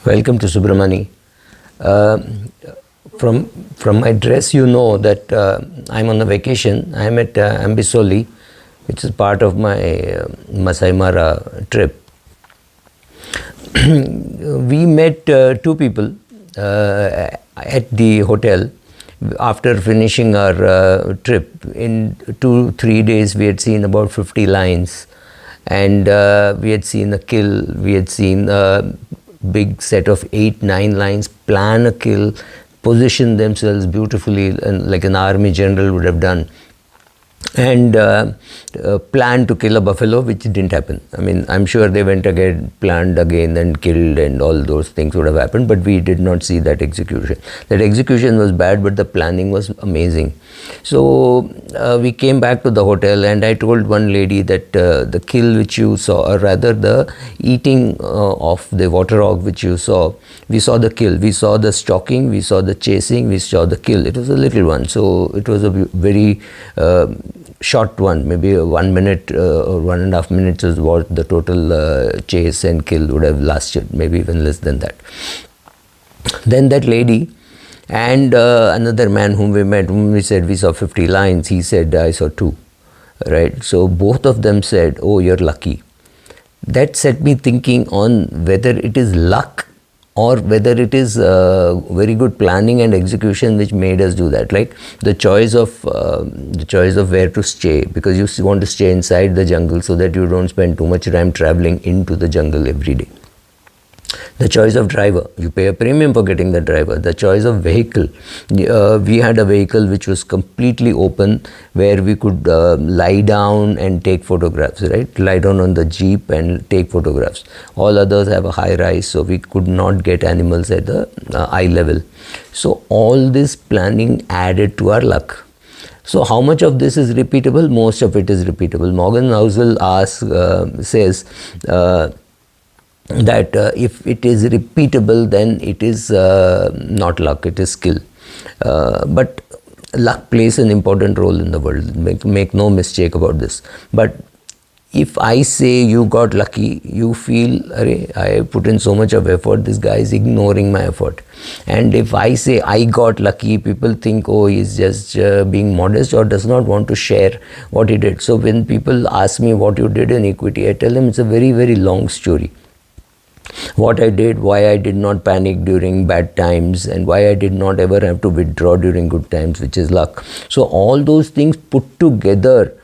Welcome to Subramani. Uh, from my dress, you know that I'm on a vacation. I'm at Ambisoli, which is part of my Masai Mara trip. We met two people at the hotel after finishing our trip. In 2-3 days, we had seen about 50 lions, and we had seen a kill. We had seen a big set of 8-9 lions plan a kill, position themselves beautifully, and like an army general would have done, and planned to kill a buffalo, which didn't happen. I mean, I'm sure they went again, planned again, and killed, and all those things would have happened, but we did not see that execution. That execution was bad, but the planning was amazing. So we came back to the hotel, and I told one lady that the kill which you saw, or rather the eating of the water hog which you saw, we saw the kill, we saw the stalking, we saw the chasing, we saw the kill. It was a little one, so it was a very short one, maybe 1 minute or 1.5 minutes is what the total chase and kill would have lasted, maybe even less than that. Then that lady and another man whom we met, whom we said we saw 50 lions, he said I saw 2, right? So both of them said, oh, you're lucky. That set me thinking on whether it is luck or whether it is very good planning and execution which made us do that. Like the choice of where to stay, because you want to stay inside the jungle so that you don't spend too much time traveling into the jungle every day. The choice of driver, you pay a premium for getting the driver. The choice of vehicle, we had a vehicle which was completely open, where we could lie down and take photographs, right? Lie down on the jeep and take photographs. All others have a high rise, so we could not get animals at the eye level. So all this planning added to our luck. So how much of this is repeatable? Most of it is repeatable. Morgan Housel says that if it is repeatable, then it is not luck, it is skill. But luck plays an important role in the world, make no mistake about this. But if I say you got lucky, you feel, I put in so much of effort, this guy is ignoring my effort. And if I say I got lucky, people think, oh, he's just being modest or does not want to share what he did. So when people ask me what you did in equity, I tell them it's a very, very long story. What I did, why I did not panic during bad times, and why I did not ever have to withdraw during good times, which is luck. So all those things put together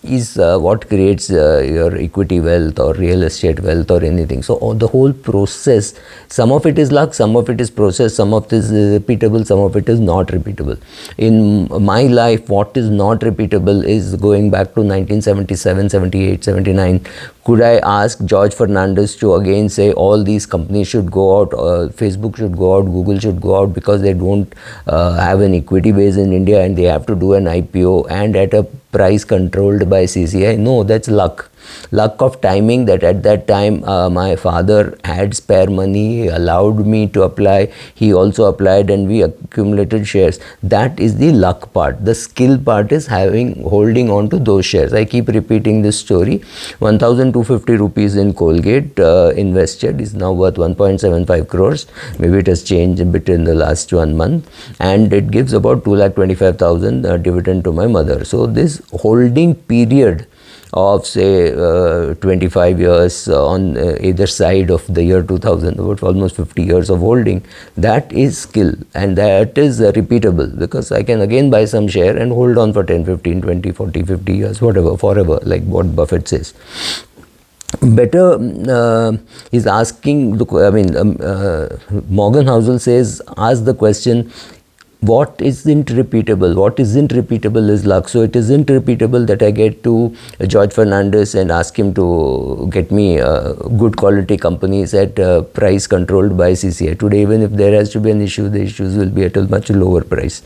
is what creates your equity wealth or real estate wealth or anything. So the whole process, some of it is luck, some of it is process, some of it is repeatable, some of it is not repeatable. In my life, what is not repeatable is going back to 1977, 78, 79. Could I ask George Fernandez to again say all these companies should go out, Facebook should go out, Google should go out because they don't have an equity base in India and they have to do an IPO and at a price controlled by CCI? No, that's luck. Luck of timing, that at that time my father had spare money, he allowed me to apply, he also applied and we accumulated shares. That is the luck part. The skill part is holding on to those shares. I keep repeating this story. 1,250 rupees in Colgate invested is now worth 1.75 crores. Maybe it has changed a bit in the last 1 month, and it gives about 2,25,000 dividend to my mother. So this holding period of say 25 years on either side of the year 2000, about almost 50 years of holding, that is skill, and that is repeatable, because I can again buy some share and hold on for 10, 15, 20, 40, 50 years, whatever, forever, like what Buffett says. Better is asking, Morgan Housel says, ask the question, what isn't repeatable? What isn't repeatable is luck. So it isn't repeatable that I get to George Fernandez and ask him to get me good quality companies at price controlled by CCI. Today, even if there has to be an issue, the issues will be at a much lower price.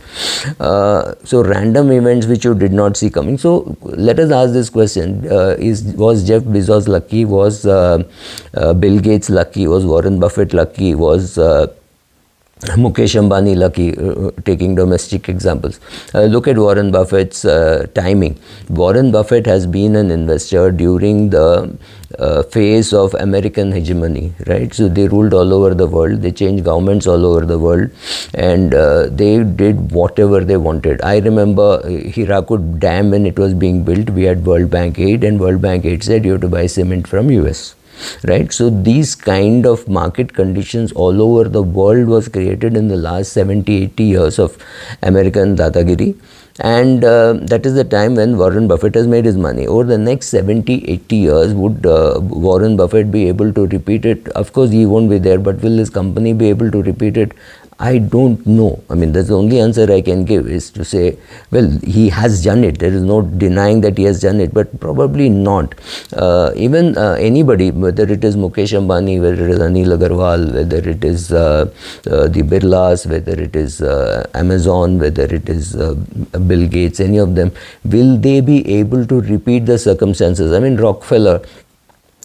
So random events which you did not see coming. So let us ask this question, was Jeff Bezos lucky? Was Bill Gates lucky? Was Warren Buffett lucky? Was Mukesh Ambani, lucky, taking domestic examples. Look at Warren Buffett's timing. Warren Buffett has been an investor during the phase of American hegemony, right? So they ruled all over the world, they changed governments all over the world, and they did whatever they wanted. I remember Hirakud Dam, when it was being built, we had World Bank aid, and World Bank aid said you have to buy cement from US. Right, so these kind of market conditions all over the world was created in the last 70-80 years of American Datagiri, and that is the time when Warren Buffett has made his money. Over the next 70-80 years, would Warren Buffett be able to repeat it? Of course he won't be there, but will his company be able to repeat it? I don't know. I mean, that's the only answer I can give, is to say, well, he has done it. There is no denying that he has done it, but probably not. Even anybody, whether it is Mukesh Ambani, whether it is Anil Agarwal, whether it is the Birlas, whether it is Amazon, whether it is Bill Gates, any of them, will they be able to repeat the circumstances? I mean, Rockefeller,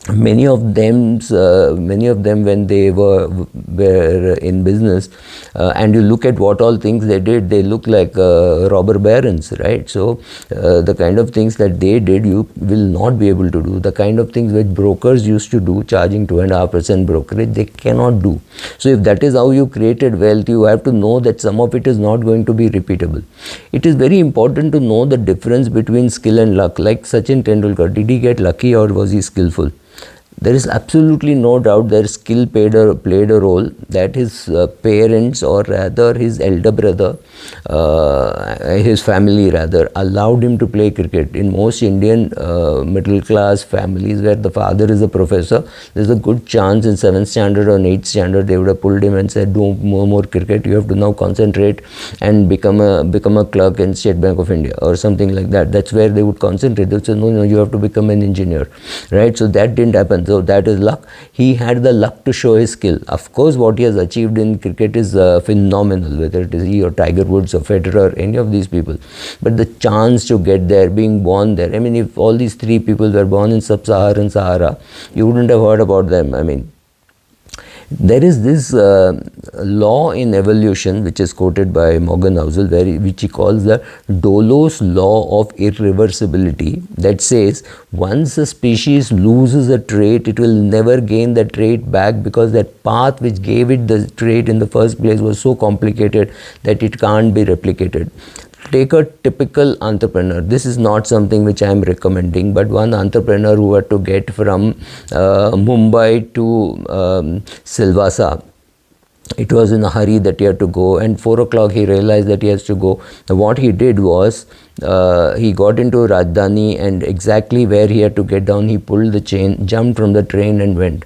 many of them when they were in business, and you look at what all things they did, they look like robber barons, right? So the kind of things that they did, you will not be able to do. The kind of things which brokers used to do, charging 2.5% brokerage, they cannot do. So if that is how you created wealth, you have to know that some of it is not going to be repeatable. It is very important to know the difference between skill and luck. Like Sachin Tendulkar, did he get lucky or was he skillful? There is absolutely no doubt their skill played a role, that his parents, or rather his elder brother, his family rather, allowed him to play cricket. In most Indian middle class families where the father is a professor, there's a good chance in 7th standard or 8th standard they would have pulled him and said, do more cricket, you have to now concentrate and become a clerk in State Bank of India or something like that. That's where they would concentrate. They would say, no, you have to become an engineer, right? So that didn't happen. So that is luck. He had the luck to show his skill. Of course, what he has achieved in cricket is phenomenal, whether it is he or Tiger Woods or Federer, any of these people. But the chance to get there, being born there, I mean, if all these three people were born in sub-Saharan Sahara, you wouldn't have heard about them. I mean, there is this law in evolution which is quoted by Morgan Housel, which he calls the Dollo's law of irreversibility, that says once a species loses a trait, it will never gain the trait back, because that path which gave it the trait in the first place was so complicated that it can't be replicated. Take a typical entrepreneur. This is not something which I am recommending, but one entrepreneur who had to get from Mumbai to Silvassa. It was in a hurry that he had to go, and 4 o'clock he realized that he has to go. Now, what he did was, he got into Rajdhani, and exactly where he had to get down, he pulled the chain, jumped from the train and went.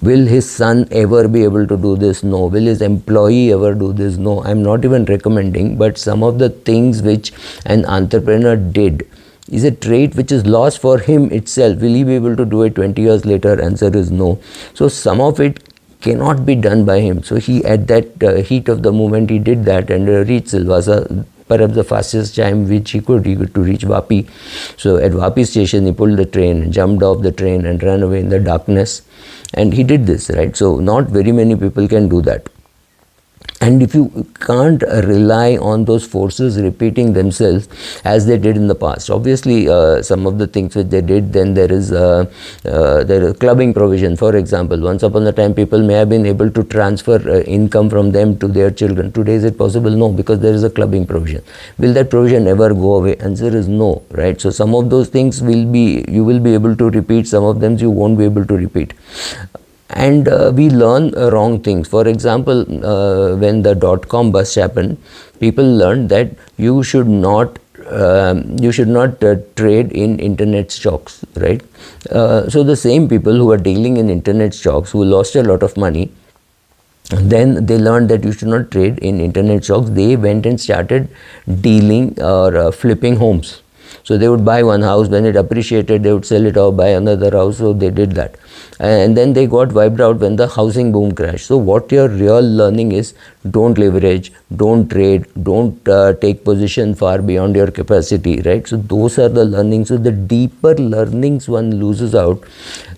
Will his son ever be able to do this? No. Will his employee ever do this? No. I'm not even recommending, but some of the things which an entrepreneur did is a trait which is lost for him itself. Will he be able to do it 20 years later? Answer is no. So some of it cannot be done by him. So he, at that heat of the moment, he did that and reached Silvassa, perhaps the fastest time which he could to reach Vapi. So at Vapi station, he pulled the train, jumped off the train and ran away in the darkness. And he did this, right? So not very many people can do that. And if you can't rely on those forces repeating themselves as they did in the past, obviously some of the things which they did, then there is clubbing provision. For example, once upon a time people may have been able to transfer income from them to their children. Today is it possible? No, because there is a clubbing provision. Will that provision ever go away? Answer is no, right? So some of those things you will be able to repeat, some of them you won't be able to repeat. And we learn wrong things. For example, when the dot-com bust happened, people learned that you should not trade in internet stocks, right? So the same people who are dealing in internet stocks, who lost a lot of money, then they learned that you should not trade in internet stocks. They went and started dealing or flipping homes. So they would buy one house, when it appreciated, they would sell it off, buy another house. So they did that. And then they got wiped out when the housing boom crashed. So what your real learning is, don't leverage, don't trade, don't take position far beyond your capacity, right? So those are the learnings. So the deeper learnings one loses out,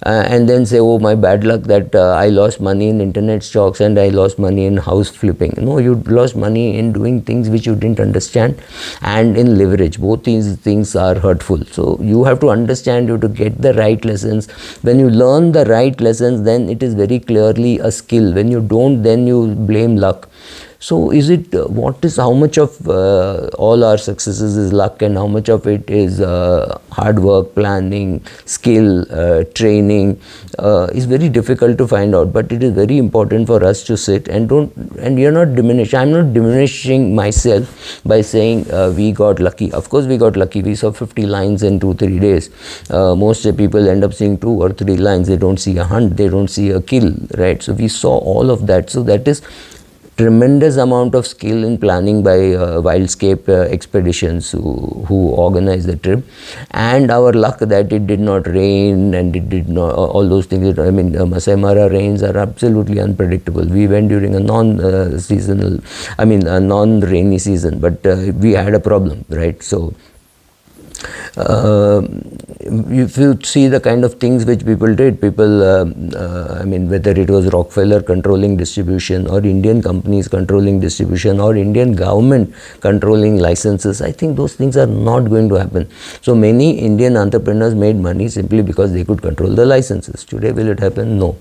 and then say, oh, my bad luck that I lost money in internet stocks and I lost money in house flipping. No, you lost money in doing things which you didn't understand, and in leverage. Both these things are hurtful. So you have to understand, you have to get the right lessons. When you learn the right lessons, then it is very clearly a skill. When you don't, then you blame luck. So is it, how much of all our successes is luck, and how much of it is hard work, planning, skill, training, is very difficult to find out. But it is very important for us to sit and we are not diminishing. I'm not diminishing myself by saying we got lucky. Of course we got lucky. We saw 50 lines in 2-3 days. Most people end up seeing 2 or 3 lines. They don't see a hunt, they don't see a kill, right? So we saw all of that. So that is tremendous amount of skill in planning by Wildscape Expeditions who organized the trip, and our luck that it did not rain and it did not, all those things. I mean, Masai Mara rains are absolutely unpredictable. We went during a non-seasonal, a non-rainy season, but we had a problem, right? So if you see the kind of things which people did, whether it was Rockefeller controlling distribution, or Indian companies controlling distribution, or Indian government controlling licenses, I think those things are not going to happen. So many Indian entrepreneurs made money simply because they could control the licenses. Today, will it happen? No.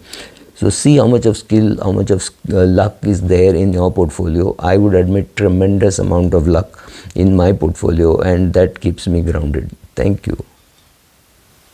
So see how much of skill, how much of luck is there in your portfolio. I would admit tremendous amount of luck in my portfolio, and that keeps me grounded. Thank you.